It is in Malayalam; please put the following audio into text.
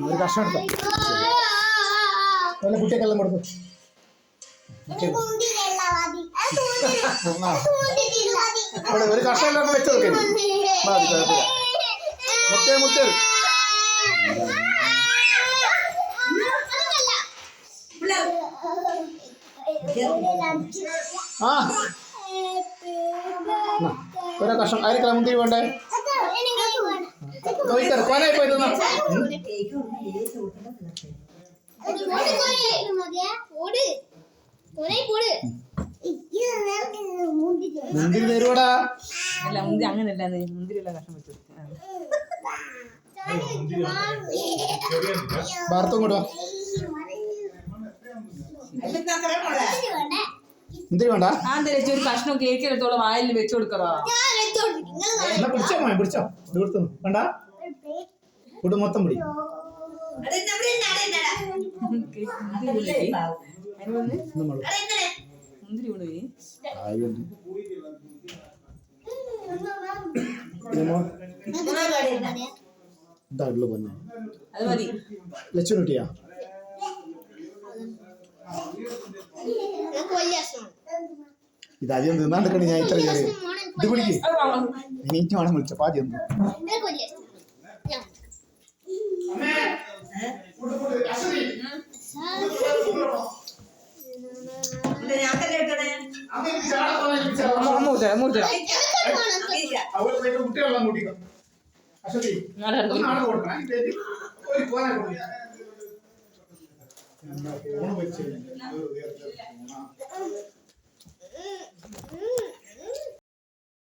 ഒരു കഷ്ണം എടുത്തോ. നല്ല കുട്ടിയൊക്കെല്ലാം കൊടുക്കും. ഒരു കഷ്ണം എല്ലാം വെച്ച് നോക്കേ. മുത്തേ മുത്തേ ആ ഒരു കഷ്ണം ആയിരിക്കല മുന്തിരി വേണ്ടേ? നോക്കിക്കാർ കോനായി പോയി തിന്നാ. മുന്തിരി തരുവാടാ. അങ്ങനല്ല മുന്തിരി എല്ലാം കഷ്ണം വെച്ചു വാർത്തും കൂടെ മുന്തിരി വേണ്ട. ഒരു കഷ്ണം കേക്കിലെടുത്തോളം വായിൽ വെച്ചു കൊടുക്കറോ. പിടിച്ചോ പിടിച്ചോ വേണ്ട കൂട് മൊത്തം പിടി. മുന്തിരി കൊണ്ടുപോയി അത് മതി. ലച്ചുട്ടിയാ ഇത് ആദ്യം തിന്നാണ്ടിക്കണി. ഞാൻ ഇത്ര കയറി ഇത് പിടിക്ക്. എനിക്ക് വേണം വിളിച്ചപ്പോ ആദ്യം കുട്ടികളെല്ലാം കൂട്ടിക്കോ. ഫോൺ വെച്ച്